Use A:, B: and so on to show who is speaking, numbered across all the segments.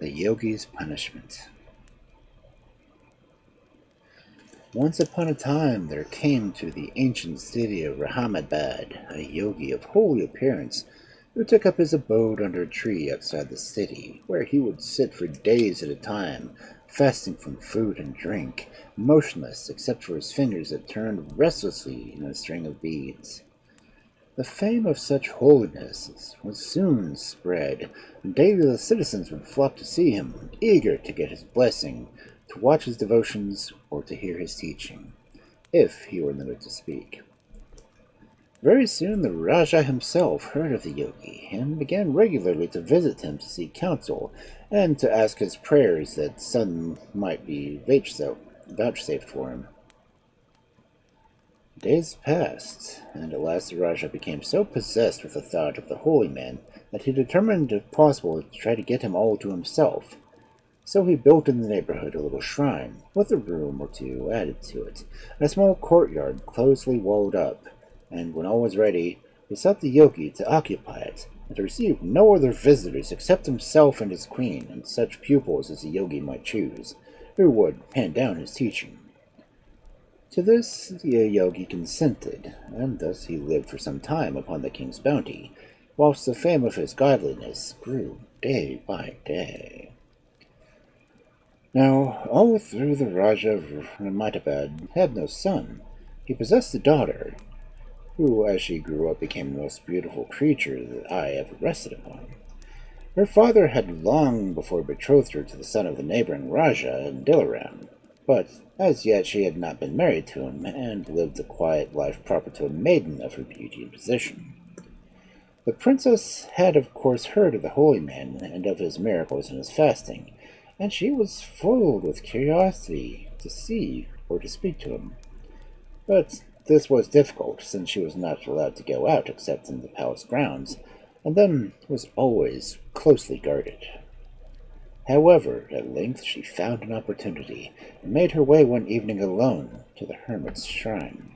A: The Yogi's Punishment. Once upon a time there came to the ancient city of Rahmatabad a yogi of holy appearance who took up his abode under a tree outside the city, where he would sit for days at a time, fasting from food and drink, motionless except for his fingers that turned restlessly in a string of beads. The fame of such holiness was soon spread, and daily the citizens would flock to see him, eager to get his blessing, to watch his devotions, or to hear his teaching, if he were limited to speak. Very soon the Rajah himself heard of the yogi, and began regularly to visit him to seek counsel, and to ask his prayers that some might be vouchsafed for him. Days passed, and at last the Rajah became so possessed with the thought of the holy man that he determined, if possible, to try to get him all to himself. So he built in the neighborhood a little shrine, with a room or two added to it, and a small courtyard closely walled up, and when all was ready, he sought the yogi to occupy it, and to receive no other visitors except himself and his queen, and such pupils as the yogi might choose, who would hand down his teaching. To this the yogi consented, and thus he lived for some time upon the king's bounty, whilst the fame of his godliness grew day by day. Now, all through the Rajah of Rahmatabad had no son. He possessed a daughter, who, as she grew up, became the most beautiful creature that eye ever rested upon. Her father had long before betrothed her to the son of the neighboring Rajah in Dilaram, but as yet she had not been married to him, and lived the quiet life proper to a maiden of her beauty and position. The princess had of course heard of the holy man, and of his miracles and his fasting, and she was filled with curiosity to see or to speak to him. But this was difficult, since she was not allowed to go out except in the palace grounds, and then was always closely guarded. However, at length she found an opportunity, and made her way one evening alone to the hermit's shrine.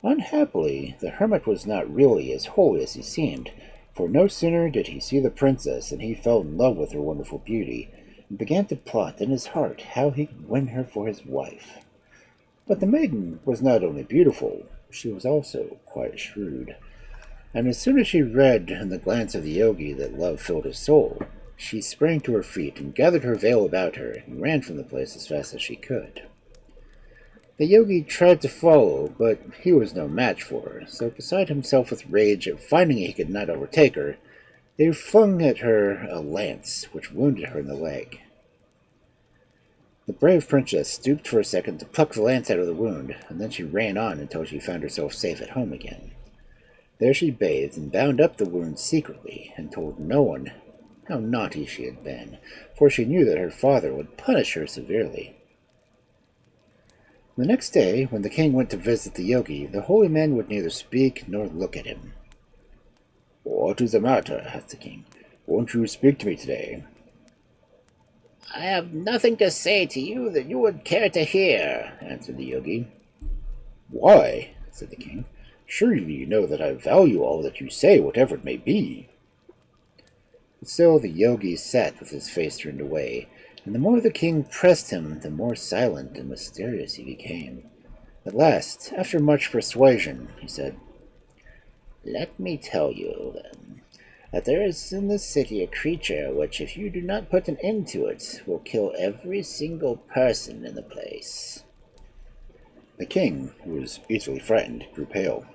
A: Unhappily, the hermit was not really as holy as he seemed, for no sooner did he see the princess than he fell in love with her wonderful beauty, and began to plot in his heart how he could win her for his wife. But the maiden was not only beautiful, she was also quite shrewd, and as soon as she read in the glance of the yogi that love filled his soul, she sprang to her feet and gathered her veil about her and ran from the place as fast as she could. The yogi tried to follow, but he was no match for her, so beside himself with rage at finding he could not overtake her, he flung at her a lance, which wounded her in the leg. The brave princess stooped for a second to pluck the lance out of the wound, and then she ran on until she found herself safe at home again. There she bathed and bound up the wound secretly, and told no one how naughty she had been, for she knew that her father would punish her severely. The next day, when the king went to visit the yogi, the holy man would neither speak nor look at him. "What is the matter?" asked the king. "Won't you speak to me today?" "I have nothing to say to you that you would care to hear," answered the yogi. "Why?" said the king. "Surely you know that I value all that you say, whatever it may be." But still the yogi sat with his face turned away, and the more the king pressed him, the more silent and mysterious he became. At last, after much persuasion, he said, "Let me tell you, then, that there is in this city a creature which, if you do not put an end to it, will kill every single person in the place." The king, who was easily frightened, grew pale.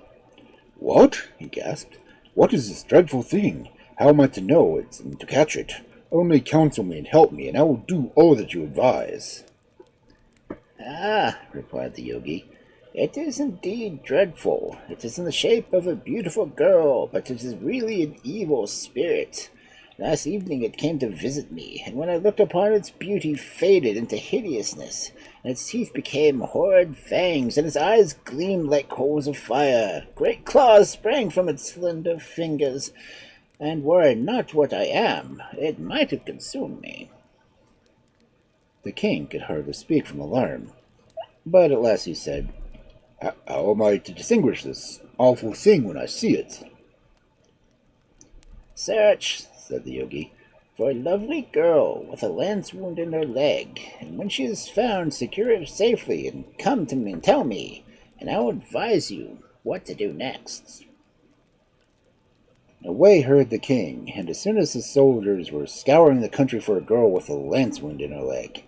A: "What?" he gasped. "What is this dreadful thing? How am I to know it and to catch it? Only counsel me and help me, and I will do all that you advise." "Ah," replied the yogi, "it is indeed dreadful. It is in the shape of a beautiful girl, but it is really an evil spirit. Last evening it came to visit me, and when I looked upon its beauty faded into hideousness, and its teeth became horrid fangs, and its eyes gleamed like coals of fire. Great claws sprang from its slender fingers, and were I not what I am, it might have consumed me." The king could hardly speak from alarm, but at last he said, "How am I to distinguish this awful thing when I see it?" "Search," said the yogi. For a lovely girl with a lance wound in her leg, and when she is found, secure her safely and come to me and tell me, and I will advise you what to do next." Away hurried the king, and as soon as his soldiers were scouring the country for a girl with a lance wound in her leg,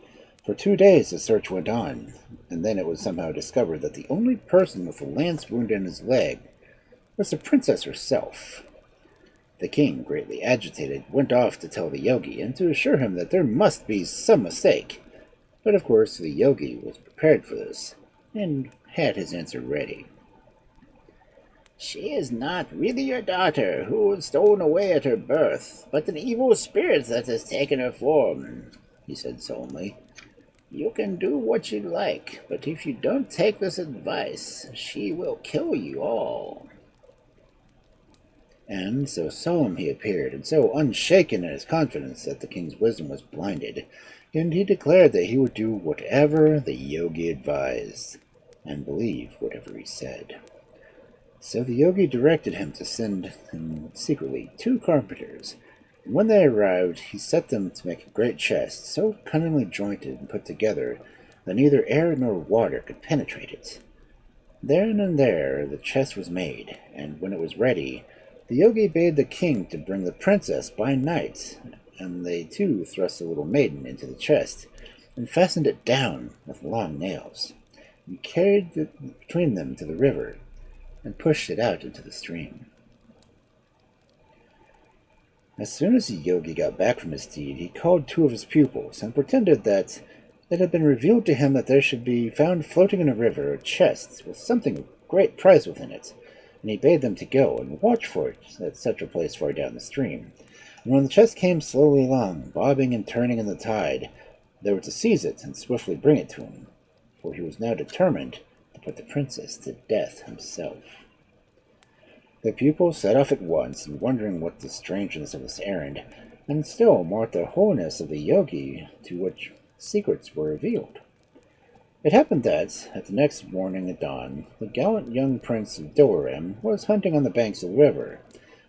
A: for 2 days the search went on, and then it was somehow discovered that the only person with a lance wound in his leg was the princess herself. The king, greatly agitated, went off to tell the Yogi and to assure him that there must be some mistake. But of course the Yogi was prepared for this, and had his answer ready. "She is not really your daughter, who was stolen away at her birth, but an evil spirit that has taken her form," he said solemnly. "You can do what you like, but if you don't take this advice, she will kill you all." And so solemn he appeared, and so unshaken in his confidence, that the king's wisdom was blinded, and he declared that he would do whatever the Yogi advised, and believe whatever he said. So the Yogi directed him to send him secretly 2 carpenters, and when they arrived he set them to make a great chest, so cunningly jointed and put together that neither air nor water could penetrate it. Then and there the chest was made, and when it was ready, the Yogi bade the king to bring the princess by night, and they too thrust the little maiden into the chest, and fastened it down with long nails, and carried it between them to the river, and pushed it out into the stream. As soon as the Yogi got back from his deed, he called 2 of his pupils, and pretended that it had been revealed to him that there should be found floating in a river a chest with something of great price within it, and he bade them to go and watch for it at such a place far down the stream. And when the chest came slowly along, bobbing and turning in the tide, they were to seize it and swiftly bring it to him, for he was now determined to put the princess to death himself. The pupils set off at once, and wondering what the strangeness of this errand, and still more at the holiness of the Yogi, to which secrets were revealed. It happened that, at the next morning at dawn, the gallant young prince of Dilorem was hunting on the banks of the river,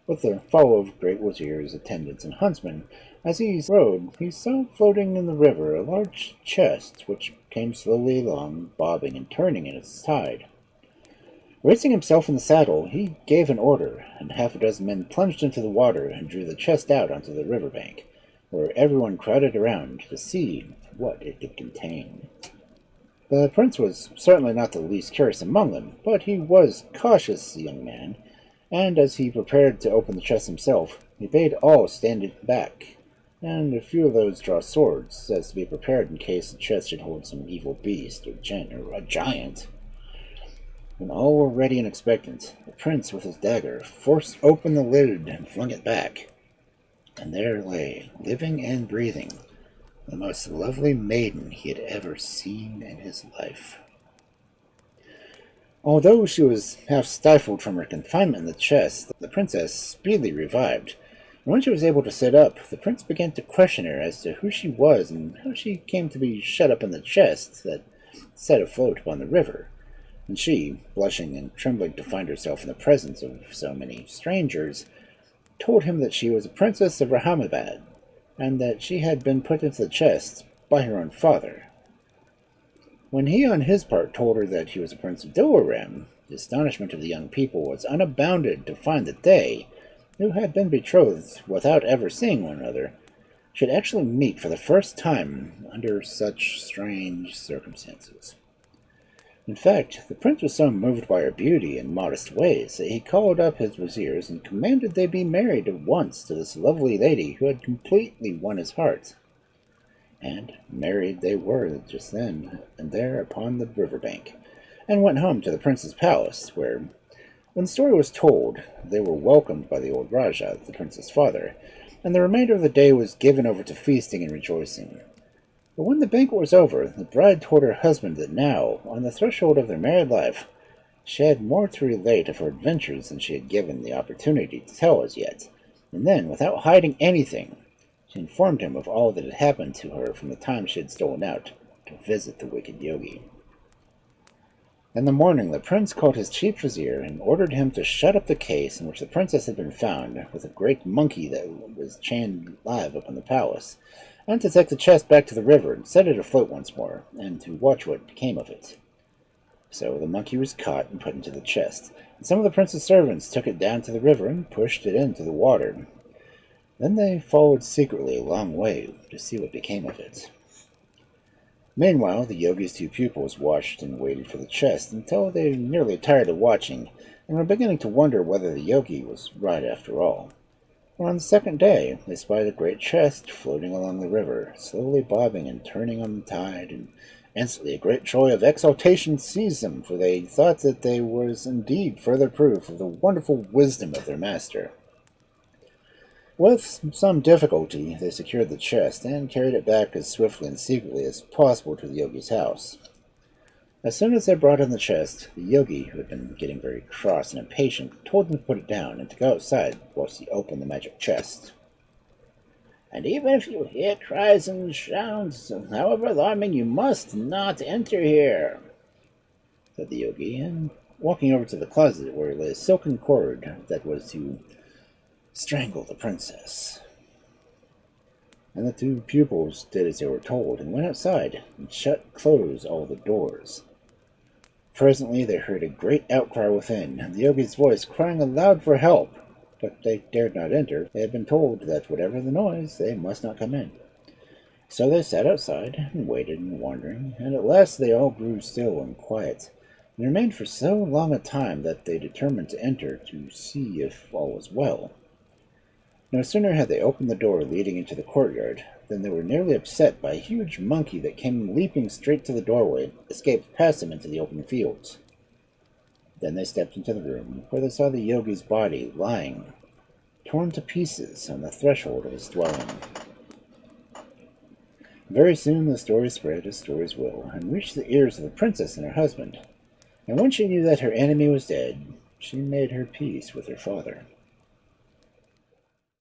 A: with a follow of great wazirs, attendants, and huntsmen. As he rode, he saw floating in the river a large chest, which came slowly along, bobbing and turning in its tide. Raising himself in the saddle, he gave an order, and 6 men plunged into the water and drew the chest out onto the river bank, where everyone crowded around to see what it could contain. The prince was certainly not the least curious among them, but he was cautious, young man, and as he prepared to open the chest himself, he bade all stand back, and a few of those draw swords, as to be prepared in case the chest should hold some evil beast or a giant. When all were ready and expectant, the prince with his dagger forced open the lid and flung it back, and there lay, living and breathing, the most lovely maiden he had ever seen in his life. Although she was half stifled from her confinement in the chest, the princess speedily revived, and when she was able to sit up, the prince began to question her as to who she was and how she came to be shut up in the chest that sat afloat upon the river. And she, blushing and trembling to find herself in the presence of so many strangers, told him that she was a princess of Rahmatabad, and that she had been put into the chest by her own father. When he on his part told her that he was a prince of Dilorem, the astonishment of the young people was unbounded to find that they, who had been betrothed without ever seeing one another, should actually meet for the first time under such strange circumstances. In fact, the prince was so moved by her beauty and modest ways that he called up his wazirs and commanded they be married at once to this lovely lady who had completely won his heart. And married they were just then and there upon the river bank, and went home to the prince's palace, where, when the story was told, they were welcomed by the old Rajah, the prince's father, and the remainder of the day was given over to feasting and rejoicing. But when the banquet was over, the bride told her husband that now, on the threshold of their married life, she had more to relate of her adventures than she had given the opportunity to tell as yet, and then, without hiding anything, she informed him of all that had happened to her from the time she had stolen out to visit the wicked Yogi. In the morning, the prince called his chief vizier and ordered him to shut up the case in which the princess had been found, with a great monkey that was chained live up in the palace, and to take the chest back to the river and set it afloat once more, and to watch what became of it. So the monkey was caught and put into the chest, and some of the prince's servants took it down to the river and pushed it into the water. Then they followed secretly a long way to see what became of it. Meanwhile, the yogi's two pupils watched and waited for the chest until they were nearly tired of watching and were beginning to wonder whether the yogi was right after all. But on the second day, they spied a great chest floating along the river, slowly bobbing and turning on the tide, and instantly a great joy of exultation seized them, for they thought that there was indeed further proof of the wonderful wisdom of their master. With some difficulty, they secured the chest and carried it back as swiftly and secretly as possible to the yogi's house. As soon as they brought in the chest, the yogi, who had been getting very cross and impatient, told them to put it down and to go outside whilst he opened the magic chest. "And even if you hear cries and shouts, however alarming, you must not enter here," said the yogi, and walking over to the closet where lay a silken cord that was to strangle the princess. And the two pupils did as they were told, and went outside, and closed all the doors. Presently they heard a great outcry within, and the yogi's voice crying aloud for help, but they dared not enter. They had been told that whatever the noise, they must not come in. So they sat outside, and waited and wondering, and at last they all grew still and quiet, and remained for so long a time that they determined to enter to see if all was well. No sooner had they opened the door leading into the courtyard than they were nearly upset by a huge monkey that came leaping straight to the doorway and escaped past them into the open fields. Then they stepped into the room, where they saw the yogi's body lying, torn to pieces, on the threshold of his dwelling. Very soon the story spread as stories will, and reached the ears of the princess and her husband, and when she knew that her enemy was dead, she made her peace with her father.